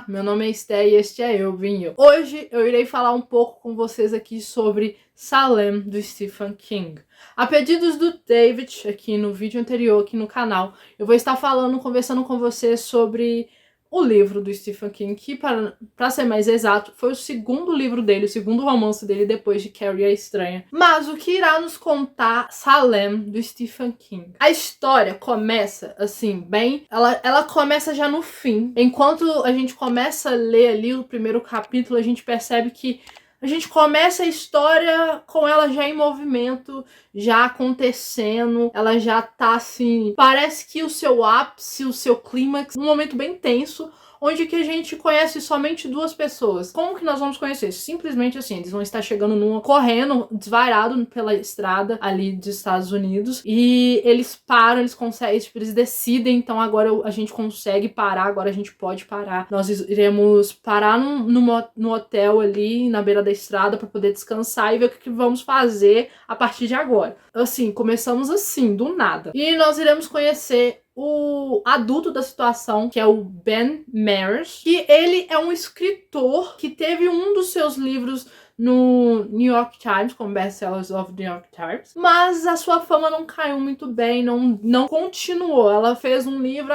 meu nome é Esté e este é Eu, Vim Eu. Hoje eu irei falar um pouco com vocês aqui sobre Salem, do Stephen King. A pedidos do David, aqui no vídeo anterior, aqui no canal, eu vou estar conversando com vocês sobre o livro do Stephen King, que, para ser mais exato, foi o segundo livro dele, o segundo romance dele depois de Carrie a Estranha. Mas o que irá nos contar Salem, do Stephen King? A história começa, assim, bem... Ela começa já no fim. Enquanto a gente começa a ler ali o primeiro capítulo, a gente percebe que a gente começa a história com ela já em movimento, já acontecendo, ela já tá assim... Parece que o seu ápice, o seu clímax, um momento bem tenso, onde que a gente conhece somente duas pessoas. Como que nós vamos conhecer? Simplesmente assim, eles vão estar chegando correndo, desvairado pela estrada ali dos Estados Unidos, e eles param, eles conseguem, tipo, eles decidem, então agora a gente consegue parar, agora a gente pode parar. Nós iremos parar no hotel ali, na beira da estrada, para poder descansar e ver o que vamos fazer a partir de agora. Assim, começamos assim, do nada. E nós iremos conhecer o adulto da situação, que é o Ben Mares, que ele é um escritor que teve um dos seus livros no New York Times, como Bestsellers of New York Times, mas a sua fama não caiu muito bem, não continuou. Ela fez um livro,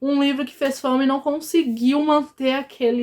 um livro que fez fama e não conseguiu manter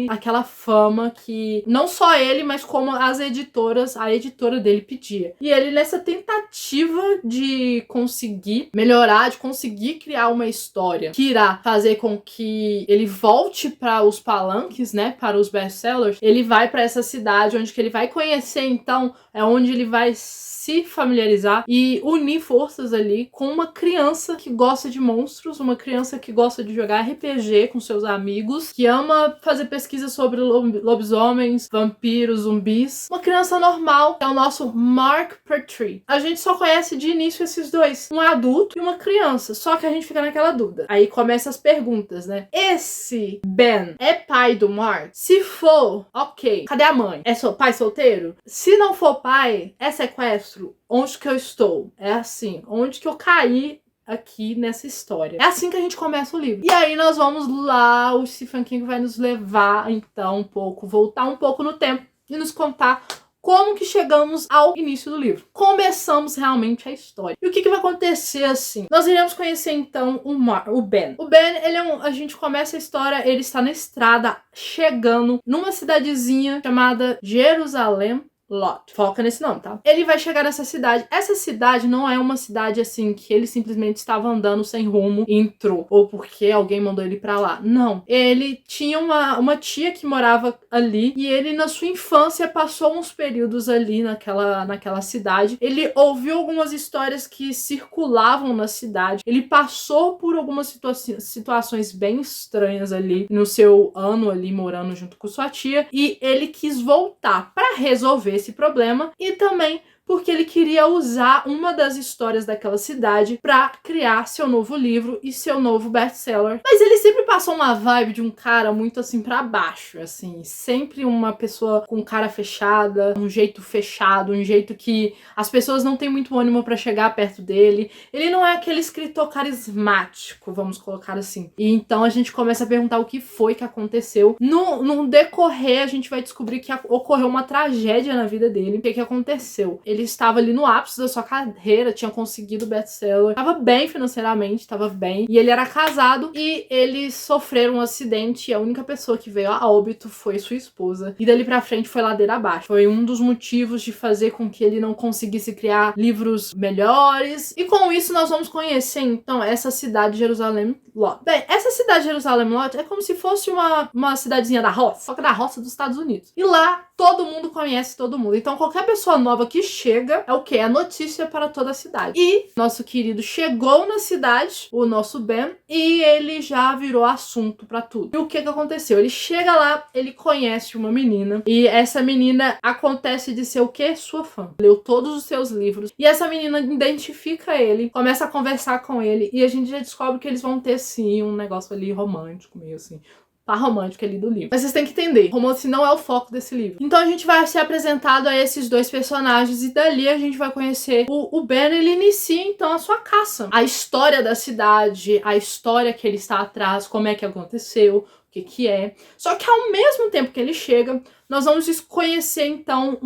aquela fama que não só ele, mas como a editora dele pedia. E ele, nessa tentativa de conseguir melhorar, de conseguir criar uma história que irá fazer com que ele volte para os palanques, né, para os best-sellers, ele vai para essa cidade onde que ele vai conhecer, então, é onde ele vai se familiarizar e unir forças ali com uma criança que gosta de monstros, uma criança que gosta de jogar RPG com seus amigos, que ama fazer pesquisa sobre lobisomens, vampiros, zumbis. Uma criança normal, é o nosso Mark Pertwee. A gente só conhece de início esses dois, um adulto e uma criança, só que a gente fica naquela dúvida. Aí começam as perguntas, né? Esse Ben é pai do Mark? Se for, ok. Cadê a mãe? É pai solteiro? Se não for pai, é sequestro? Onde que eu estou? É assim, onde que eu caí aqui nessa história? É assim que a gente começa o livro. E aí nós vamos lá, o Stephen King vai nos levar, então, voltar um pouco no tempo e nos contar como que chegamos ao início do livro. Começamos realmente a história. E o que vai acontecer assim? Nós iremos conhecer então o Ben. O Ben, a gente começa a história, ele está na estrada, chegando numa cidadezinha chamada Jerusalém Lot. Foca nesse nome, tá? Ele vai chegar nessa cidade. Essa cidade não é uma cidade assim que ele simplesmente estava andando sem rumo e entrou, ou porque alguém mandou ele pra lá. Não. Ele tinha uma tia que morava ali e ele, na sua infância, passou uns períodos ali naquela cidade. Ele ouviu algumas histórias que circulavam na cidade. Ele passou por algumas situações bem estranhas ali no seu ano ali morando junto com sua tia, e ele quis voltar pra resolver esse problema e também porque ele queria usar uma das histórias daquela cidade para criar seu novo livro e seu novo best-seller. Mas ele sempre passou uma vibe de um cara muito assim para baixo, assim, sempre uma pessoa com cara fechada, um jeito fechado, um jeito que as pessoas não têm muito ânimo para chegar perto dele. Ele não é aquele escritor carismático, vamos colocar assim. E então a gente começa a perguntar o que foi que aconteceu. No decorrer, a gente vai descobrir que ocorreu uma tragédia na vida dele. O que aconteceu? Ele estava ali no ápice da sua carreira, tinha conseguido o best-seller, estava bem financeiramente, estava bem, e ele era casado, e eles sofreram um acidente, e a única pessoa que veio a óbito foi sua esposa, e dali pra frente foi ladeira abaixo. Foi um dos motivos de fazer com que ele não conseguisse criar livros melhores, e com isso nós vamos conhecer, então, essa cidade de Jerusalém Lot. Bem, essa cidade de Jerusalém Lot é como se fosse uma cidadezinha da roça, só que da roça dos Estados Unidos. E lá, todo mundo conhece todo mundo, então qualquer pessoa nova que chega é o quê? É notícia para toda a cidade. E nosso querido chegou na cidade, o nosso Ben, e ele já virou assunto para tudo. E o que aconteceu? Ele chega lá, ele conhece uma menina, e essa menina acontece de ser o quê? Sua fã. Leu todos os seus livros, e essa menina identifica ele, começa a conversar com ele, e a gente já descobre que eles vão ter sim um negócio ali romântico, meio assim, par romântico ali do livro. Mas vocês têm que entender, romance não é o foco desse livro. Então a gente vai ser apresentado a esses dois personagens e dali a gente vai conhecer o Ben. Ele inicia então a sua caça. A história da cidade, a história que ele está atrás, como é que aconteceu, o que é. Só que ao mesmo tempo que ele chega, nós vamos conhecer então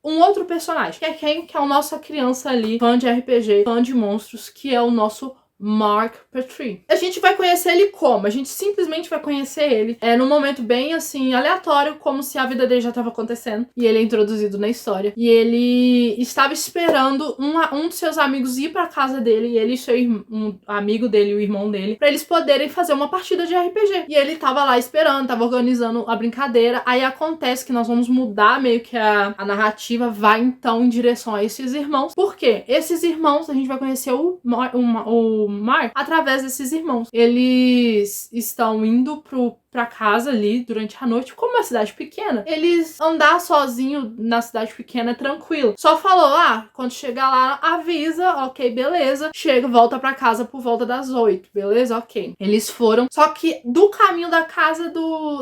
um outro personagem, que é quem? Que é a nossa criança ali, fã de RPG, fã de monstros, que é o nosso Mark Petrie. A gente vai conhecer ele como? A gente simplesmente vai conhecer ele num momento bem assim, aleatório, como se a vida dele já estava acontecendo. E ele é introduzido na história. E ele estava esperando um dos seus amigos ir pra casa dele, e ele e um amigo dele, o irmão dele, pra eles poderem fazer uma partida de RPG. E ele tava lá esperando, tava organizando a brincadeira. Aí acontece que nós vamos mudar meio que a narrativa, vai então em direção a esses irmãos. Por quê? Esses irmãos, a gente vai conhecer o Mark através desses irmãos. Eles estão indo pra casa ali durante a noite. Como é uma cidade pequena, eles andar sozinho na cidade pequena é tranquilo. Só falou, quando chegar lá, avisa, ok, beleza. Chega, volta pra casa por volta das 8, beleza? Ok. Eles foram. Só que do caminho da casa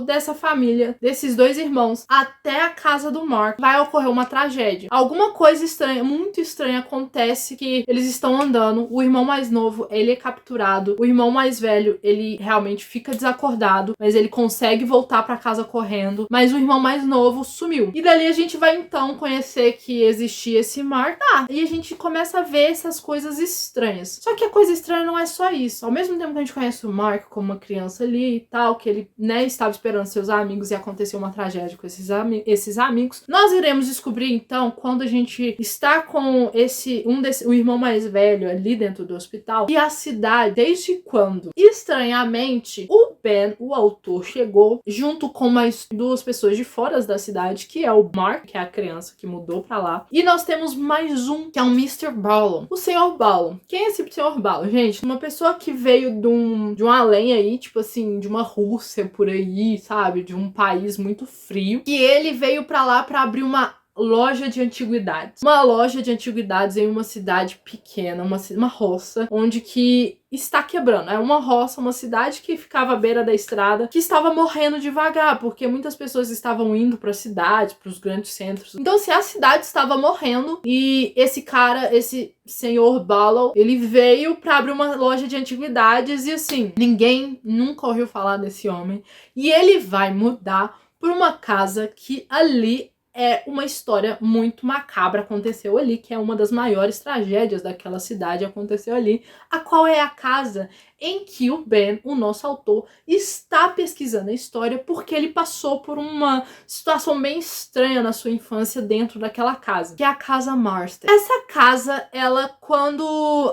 dessa família, desses dois irmãos, até a casa do Mark, vai ocorrer uma tragédia. Alguma coisa estranha, muito estranha acontece, que eles estão andando, o irmão mais novo, ele é capturado, o irmão mais velho, ele realmente fica desacordado, mas ele consegue voltar pra casa correndo, mas o irmão mais novo sumiu. E dali a gente vai então conhecer que existia esse Mark. E a gente começa a ver essas coisas estranhas. Só que a coisa estranha não é só isso. Ao mesmo tempo que a gente conhece o Mark como uma criança ali e tal, que ele, estava esperando seus amigos e aconteceu uma tragédia com esses amigos, nós iremos descobrir então, quando a gente está com o irmão mais velho ali dentro do hospital, e a cidade, desde quando, estranhamente, o Ben, o autor, chegou junto com mais duas pessoas de fora da cidade, que é o Mark, que é a criança que mudou pra lá, e nós temos mais um, que é o Mr. Ballon, o Sr. Ballon. Quem é esse Sr. Ballon? Gente, uma pessoa que veio de um além aí, tipo assim, de uma Rússia por aí, sabe, de um país muito frio, e ele veio pra lá pra abrir uma loja de antiguidades. Uma loja de antiguidades em uma cidade pequena, uma roça, onde que está quebrando. É uma roça, uma cidade que ficava à beira da estrada, que estava morrendo devagar, porque muitas pessoas estavam indo para a cidade, para os grandes centros. Então, se a cidade estava morrendo, e esse senhor Ballon, ele veio para abrir uma loja de antiguidades, e assim, ninguém nunca ouviu falar desse homem, e ele vai mudar por uma casa que ali é uma história muito macabra, aconteceu ali, que é uma das maiores tragédias daquela cidade, aconteceu ali, a qual é a casa em que o Ben, o nosso autor, está pesquisando a história, porque ele passou por uma situação bem estranha na sua infância dentro daquela casa, que é a Casa Marston. Essa casa, ela,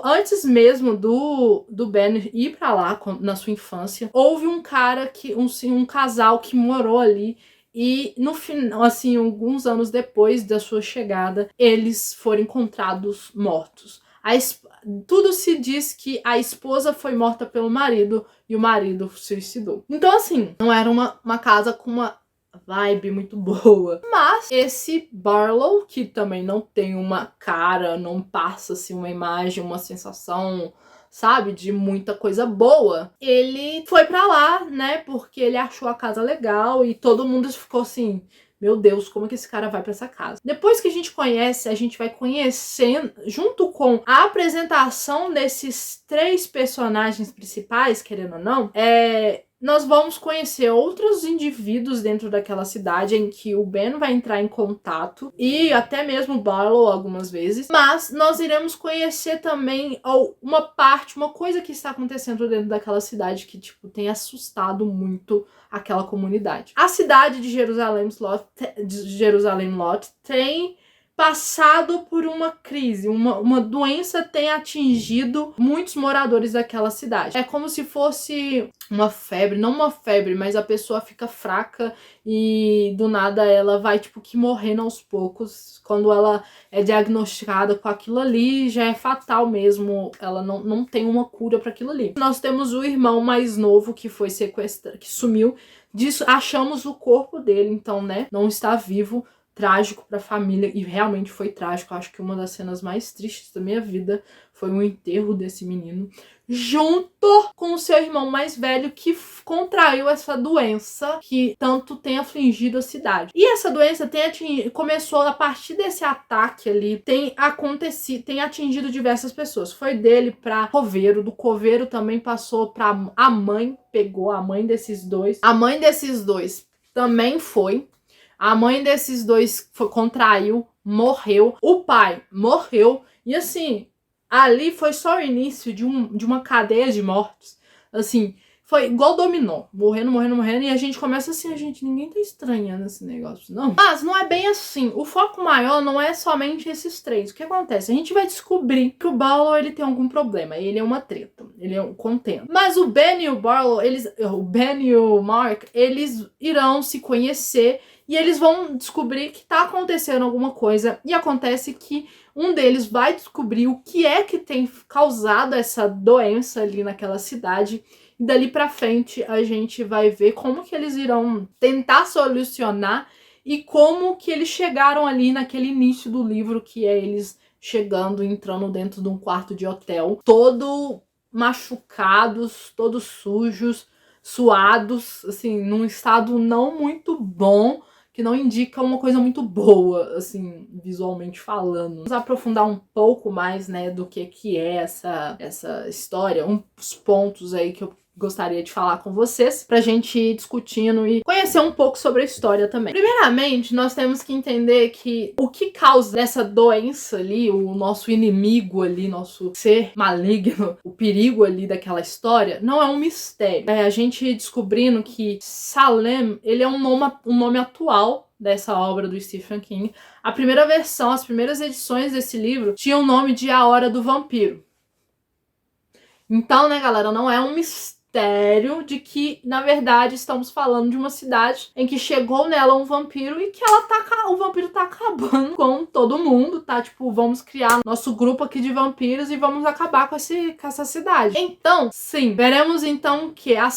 antes mesmo do Ben ir pra lá, na sua infância, houve um casal que morou ali. E no final, assim, alguns anos depois da sua chegada, eles foram encontrados mortos. Tudo se diz que a esposa foi morta pelo marido e o marido se suicidou. Então, assim, não era uma casa com uma vibe muito boa. Mas esse Barlow, que também não tem uma cara, não passa assim uma imagem, uma sensação, sabe, de muita coisa boa, ele foi pra lá, né, porque ele achou a casa legal e todo mundo ficou assim, meu Deus, como que esse cara vai pra essa casa? Depois que a gente conhece, a gente vai conhecendo, junto com a apresentação desses três personagens principais, querendo ou não, nós vamos conhecer outros indivíduos dentro daquela cidade em que o Ben vai entrar em contato, e até mesmo o Barlow algumas vezes, mas nós iremos conhecer também uma coisa que está acontecendo dentro daquela cidade que, tipo, tem assustado muito aquela comunidade. A cidade de Jerusalém Lot tem passado por uma crise, uma doença tem atingido muitos moradores daquela cidade. É como se fosse uma febre, não uma febre, mas a pessoa fica fraca e do nada ela vai tipo que morrendo aos poucos. Quando ela é diagnosticada com aquilo ali, já é fatal mesmo, ela não tem uma cura para aquilo ali. Nós temos o irmão mais novo que foi sequestrado, que sumiu, achamos o corpo dele, então, né, não está vivo. trágico para a família, e realmente foi trágico. Eu acho que uma das cenas mais tristes da minha vida foi o enterro desse menino, junto com o seu irmão mais velho, que contraiu essa doença que tanto tem afligido a cidade. E essa doença começou a partir desse ataque ali, tem atingido diversas pessoas. Foi dele para Coveiro, do Coveiro também passou para a mãe, pegou a mãe desses dois. A mãe desses dois também foi. A mãe desses dois contraiu, morreu. O pai morreu. E assim, ali foi só o início de uma cadeia de mortes. Assim, foi igual dominó. Morrendo. E a gente começa assim, ninguém tá estranhando esse negócio, não. Mas não é bem assim. O foco maior não é somente esses três. O que acontece? A gente vai descobrir que o Barlow, ele tem algum problema. Ele é uma treta. Ele é um contento. Mas o Ben e o Barlow, o Ben e o Mark, eles irão se conhecer e eles vão descobrir que tá acontecendo alguma coisa. E acontece que um deles vai descobrir o que é que tem causado essa doença ali naquela cidade. E dali pra frente a gente vai ver como que eles irão tentar solucionar e como que eles chegaram ali naquele início do livro, que é eles chegando, entrando dentro de um quarto de hotel, todo machucados, todos sujos, suados, assim, num estado não muito bom, que não indica uma coisa muito boa, assim, visualmente falando. Vamos aprofundar um pouco mais, né, do que é essa história, uns pontos aí que eu gostaria de falar com vocês, pra gente ir discutindo e conhecer um pouco sobre a história também. Primeiramente, nós temos que entender que o que causa essa doença ali, o nosso inimigo ali, nosso ser maligno, o perigo ali daquela história, não é um mistério. É a gente descobrindo que Salem, ele é um nome atual dessa obra do Stephen King. A primeira versão, as primeiras edições desse livro tinham o nome de A Hora do Vampiro. Então, né, galera, não é um mistério de que, na verdade, estamos falando de uma cidade em que chegou nela um vampiro e que o vampiro tá acabando com todo mundo, tá? Tipo, vamos criar nosso grupo aqui de vampiros e vamos acabar com essa cidade. Então, sim, veremos então que a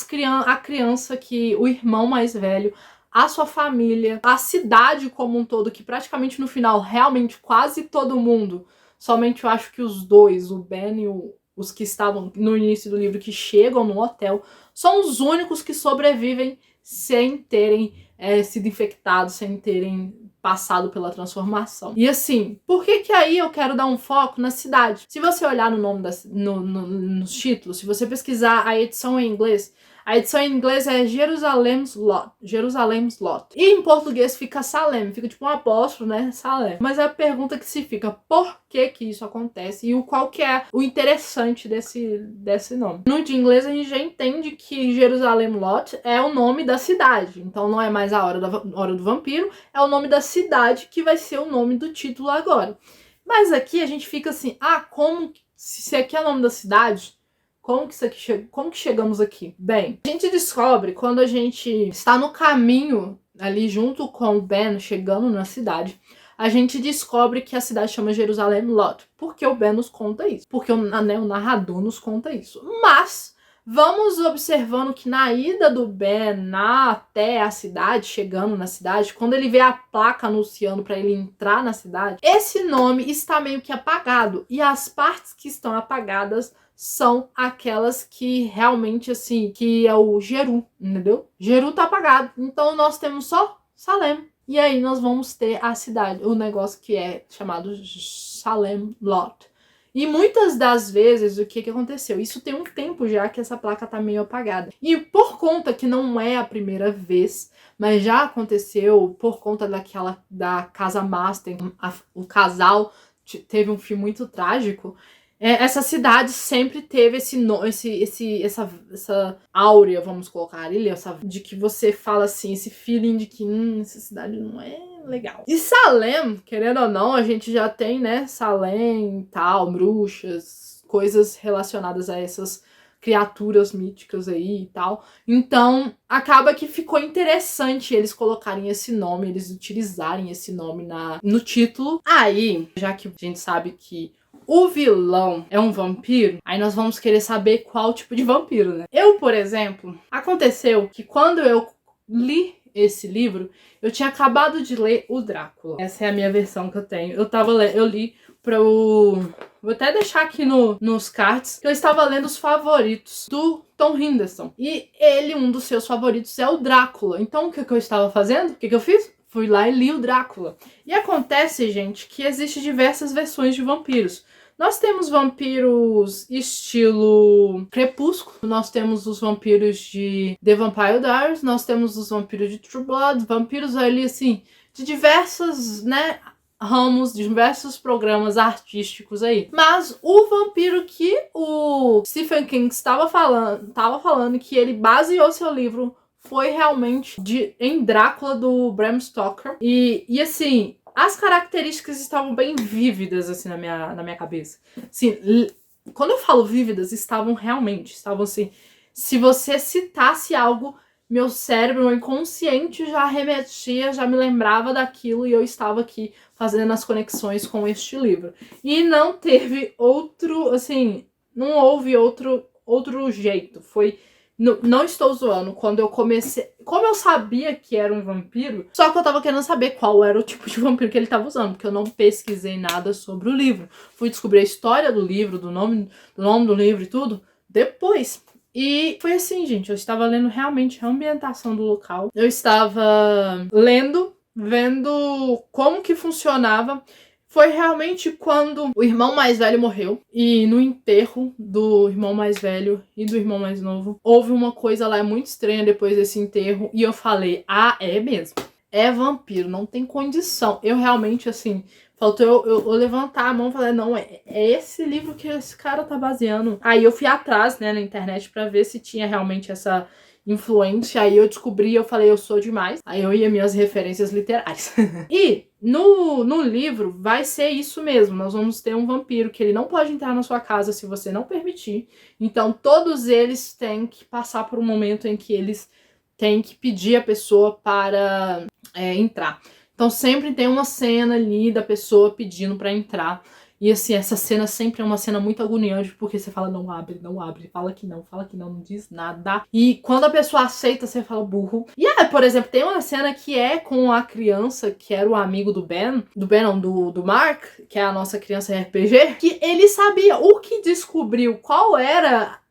criança, que o irmão mais velho, a sua família, a cidade como um todo, que praticamente no final, realmente quase todo mundo, somente eu acho que os dois, o Ben e os que estavam no início do livro, que chegam no hotel, são os únicos que sobrevivem sem terem sido infectados, sem terem passado pela transformação. E assim, por que aí eu quero dar um foco na cidade? Se você olhar no nome nos títulos, se você pesquisar a edição em inglês, a edição em inglês é Jerusalem's Lot. E em português fica Salem, fica tipo um apóstrofo, né? Salem. Mas a pergunta que se fica, por que isso acontece e qual que é o interessante desse nome? No de inglês a gente já entende que Jerusalem Lot é o nome da cidade. Então não é mais a hora do vampiro, é o nome da cidade que vai ser o nome do título agora. Mas aqui a gente fica assim, se aqui é o nome da cidade, como que chegamos aqui? Bem, a gente descobre quando a gente está no caminho ali junto com o Ben chegando na cidade, a gente descobre que a cidade chama Jerusalem Lot, porque o Ben nos conta isso, porque o narrador nos conta isso. Mas vamos observando que na ida do Ben até a cidade, chegando na cidade, quando ele vê a placa anunciando para ele entrar na cidade, esse nome está meio que apagado, e as partes que estão apagadas são aquelas que realmente, assim, que é o Jeru, entendeu? Jeru tá apagado, então nós temos só Salem. E aí nós vamos ter a cidade, o negócio que é chamado Salem Lot. E muitas das vezes, o que aconteceu? Isso tem um tempo já que essa placa tá meio apagada. E por conta que não é a primeira vez, mas já aconteceu por conta da Casa Master, o casal teve um fim muito trágico. Essa cidade sempre teve essa áurea, vamos colocar ali, de que você fala assim, esse feeling de que essa cidade não é legal. E Salem, querendo ou não, a gente já tem, né, Salem e tal, bruxas, coisas relacionadas a essas criaturas míticas aí e tal. Então, acaba que ficou interessante eles colocarem esse nome, eles utilizarem esse nome no título. Aí, já que a gente sabe que o vilão é um vampiro, aí nós vamos querer saber qual tipo de vampiro, né? Eu, por exemplo, aconteceu que quando eu li esse livro, eu tinha acabado de ler o Drácula. Essa é a minha versão que eu tenho. Eu li vou até deixar aqui nos cards que eu estava lendo os favoritos do Tom Henderson. E um dos seus favoritos é o Drácula. Então o que eu estava fazendo? O que eu fiz? Fui lá e li o Drácula. E acontece, gente, que existem diversas versões de vampiros. Nós temos vampiros estilo Crepúsculo, nós temos os vampiros de The Vampire Diaries, nós temos os vampiros de True Blood, vampiros ali, assim, de diversas, né, ramos, de diversos programas artísticos aí. Mas o vampiro que o Stephen King estava falando que ele baseou seu livro foi realmente em Drácula, do Bram Stoker. E assim, as características estavam bem vívidas, assim, na minha cabeça. Assim, quando eu falo vívidas, estavam assim, se você citasse algo, meu cérebro, meu inconsciente já remetia, já me lembrava daquilo e eu estava aqui fazendo as conexões com este livro. E não teve outro, assim, não houve outro jeito. Foi... Não estou zoando, quando eu comecei... Como eu sabia que era um vampiro, só que eu tava querendo saber qual era o tipo de vampiro que ele tava usando, porque eu não pesquisei nada sobre o livro. Fui descobrir a história do livro, do nome do livro e tudo, depois. E foi assim, gente, eu estava lendo realmente a ambientação do local. Eu estava vendo como que funcionava. Foi realmente quando o irmão mais velho morreu. E no enterro do irmão mais velho e do irmão mais novo, houve uma coisa lá muito estranha depois desse enterro. E eu falei, é mesmo. É vampiro, não tem condição. Eu realmente, assim, faltou eu levantar a mão e falar, não, é esse livro que esse cara tá baseando. Aí eu fui atrás, né, na internet pra ver se tinha realmente essa influência. Aí eu descobri, eu falei, eu sou demais. Aí eu ia minhas referências literárias. E no livro vai ser isso mesmo. Nós vamos ter um vampiro que ele não pode entrar na sua casa se você não permitir. Então todos eles têm que passar por um momento em que eles têm que pedir a pessoa para entrar. Então sempre tem uma cena ali da pessoa pedindo para entrar. E assim, essa cena sempre é uma cena muito agoniante, porque você fala, não abre, fala que não diz nada. E quando a pessoa aceita, você fala burro. E por exemplo, tem uma cena que é com a criança, que era o amigo do Mark, que é a nossa criança RPG, que ele sabia o que descobriu,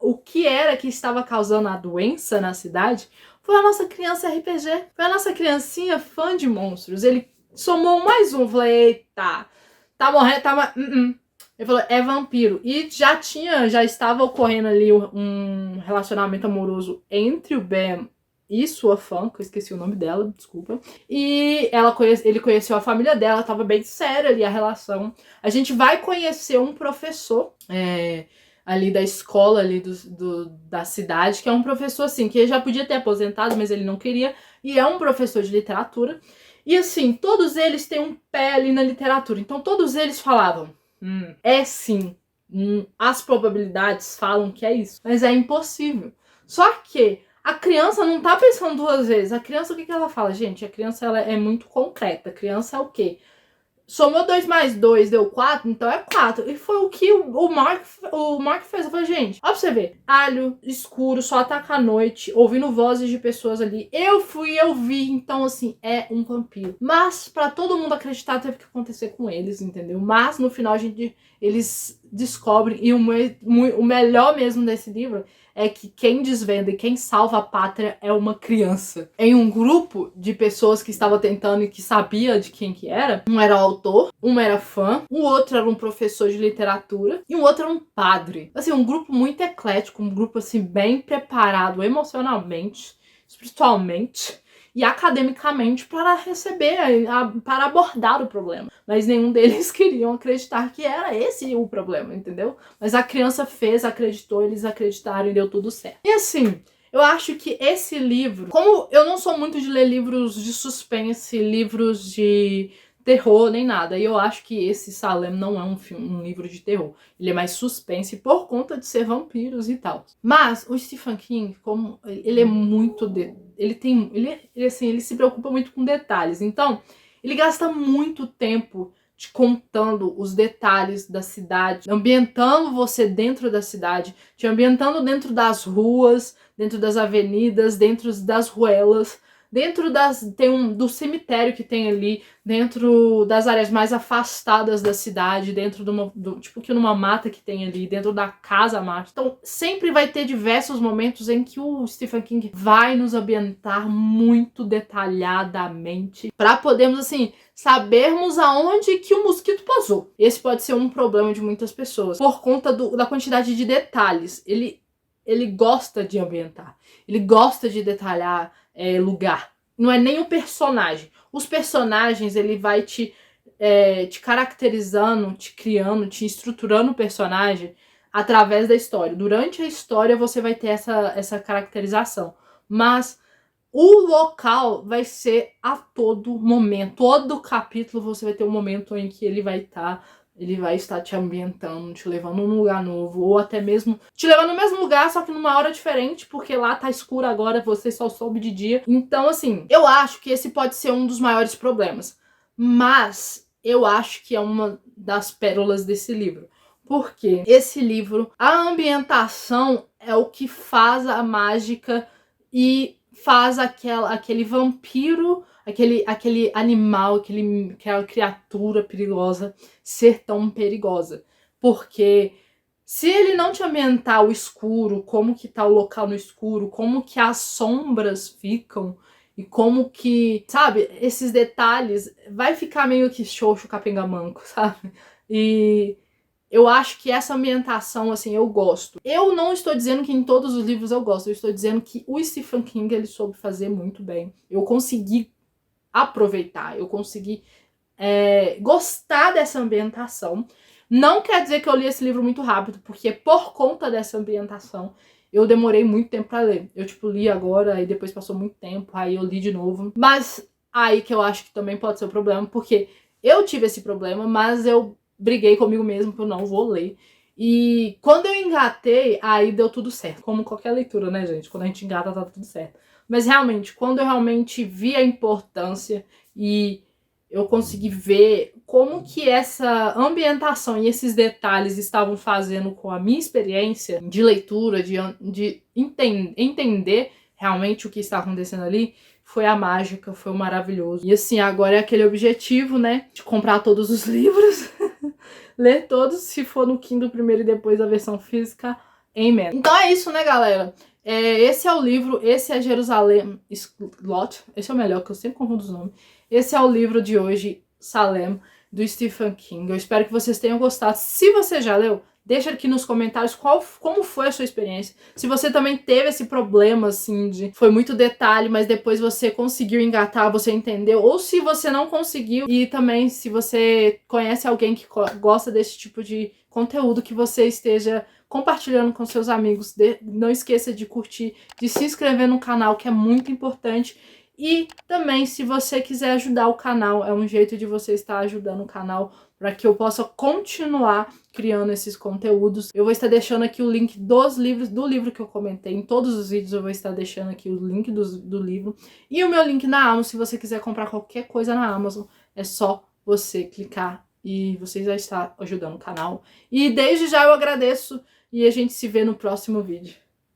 o que era que estava causando a doença na cidade, foi a nossa criança RPG, foi a nossa criancinha fã de monstros. Ele somou mais um, falei, eita... Tá morrendo, Ele falou, é vampiro. E já estava ocorrendo ali um relacionamento amoroso entre o Ben e sua fã, que eu esqueci o nome dela, desculpa. E ele conheceu a família dela, tava bem séria ali a relação. A gente vai conhecer um professor ali da escola ali da cidade, que é um professor assim, que já podia ter aposentado, mas ele não queria. E é um professor de literatura. E assim, todos eles têm um pé ali na literatura. Então todos eles falavam, é sim, as probabilidades falam que é isso. Mas é impossível. Só que a criança não tá pensando duas vezes. A criança, o que ela fala? Gente, a criança ela é muito concreta. A criança é o quê? Somou 2 mais 2, deu 4, então é 4. E foi o que o Mark fez. Eu falei, gente, ó pra você ver. Alho, escuro, só ataca à noite, ouvindo vozes de pessoas ali. Eu vi, então assim, é um vampiro. Mas pra todo mundo acreditar, teve que acontecer com eles, entendeu? Mas no final eles descobrem, e o melhor mesmo desse livro é que quem desvenda e quem salva a pátria é uma criança. Em um grupo de pessoas que estava tentando e que sabia de quem que era, um era o autor, um era fã, o outro era um professor de literatura e o outro era um padre. Assim, um grupo muito eclético, um grupo assim bem preparado emocionalmente, espiritualmente e academicamente para para abordar o problema. Mas nenhum deles queriam acreditar que era esse o problema, entendeu? Mas a criança acreditou, eles acreditaram e deu tudo certo. E assim, eu acho que esse livro, como eu não sou muito de ler livros de suspense, livros de terror, nem nada, e eu acho que esse Salem não é um livro de terror. Ele é mais suspense por conta de ser vampiros e tal. Mas o Stephen King, como ele é muito... Ele se preocupa muito com detalhes. Então, ele gasta muito tempo te contando os detalhes da cidade, ambientando você dentro da cidade, te ambientando dentro das ruas, dentro das avenidas, dentro das ruelas, dentro do cemitério que tem ali, dentro das áreas mais afastadas da cidade, dentro tipo que numa mata que tem ali, dentro da casa mata. Então sempre vai ter diversos momentos em que o Stephen King vai nos ambientar muito detalhadamente para podermos, assim, sabermos aonde que o mosquito pousou. Esse pode ser um problema de muitas pessoas, por conta da quantidade de detalhes. Ele gosta de ambientar, ele gosta de detalhar lugar. Não é nem o personagem. Os personagens, ele vai te caracterizando, te criando, te estruturando o personagem através da história. Durante a história você vai ter essa caracterização. Mas o local vai ser a todo momento. Todo capítulo você vai ter um momento em que ele vai estar te ambientando, te levando num lugar novo, ou até mesmo te levando no mesmo lugar, só que numa hora diferente, porque lá tá escuro agora, você só soube de dia. Então, assim, eu acho que esse pode ser um dos maiores problemas. Mas eu acho que é uma das pérolas desse livro. Porque esse livro, a ambientação é o que faz a mágica e faz aquele vampiro, aquele animal, aquela criatura perigosa ser tão perigosa. Porque se ele não te ambientar o escuro, como que tá o local no escuro, como que as sombras ficam e como que, sabe, esses detalhes, vai ficar meio que xoxo capenga-manco, sabe? E eu acho que essa ambientação, assim, eu gosto. Eu não estou dizendo que em todos os livros eu gosto, eu estou dizendo que o Stephen King, ele soube fazer muito bem. Eu consegui aproveitar, eu consegui gostar dessa ambientação. Não quer dizer que eu li esse livro muito rápido, porque por conta dessa ambientação, eu demorei muito tempo pra ler. Eu, tipo, li agora, e depois passou muito tempo, aí eu li de novo. Mas aí que eu acho que também pode ser o problema, porque eu tive esse problema, mas eu briguei comigo mesmo que eu não vou ler. E quando eu engatei, aí deu tudo certo. Como qualquer leitura, né, gente? Quando a gente engata, tá tudo certo. Mas realmente, quando eu realmente vi a importância e eu consegui ver como que essa ambientação e esses detalhes estavam fazendo com a minha experiência de leitura, de entender realmente o que está acontecendo ali, foi a mágica, foi o maravilhoso. E assim, agora é aquele objetivo, né, de comprar todos os livros, ler todos, se for no Kindle primeiro e depois a versão física, amen. Então é isso, né, galera? Esse é o livro, esse é Jerusalém Slot, esse é o melhor, que eu sempre confundo os nomes. Esse é o livro de hoje, Salem, do Stephen King. Eu espero que vocês tenham gostado. Se você já leu, deixa aqui nos comentários como foi a sua experiência. Se você também teve esse problema, assim, foi muito detalhe, mas depois você conseguiu engatar, você entendeu. Ou se você não conseguiu, e também se você conhece alguém que gosta desse tipo de conteúdo, que você esteja compartilhando com seus amigos. Não esqueça de curtir, de se inscrever no canal, que é muito importante. E também, se você quiser ajudar o canal, é um jeito de você estar ajudando o canal para que eu possa continuar criando esses conteúdos. Eu vou estar deixando aqui o link dos livros, do livro que eu comentei. Em todos os vídeos eu vou estar deixando aqui o link do livro. E o meu link na Amazon, se você quiser comprar qualquer coisa na Amazon, é só você clicar e você já está ajudando o canal. E desde já eu agradeço e a gente se vê no próximo vídeo.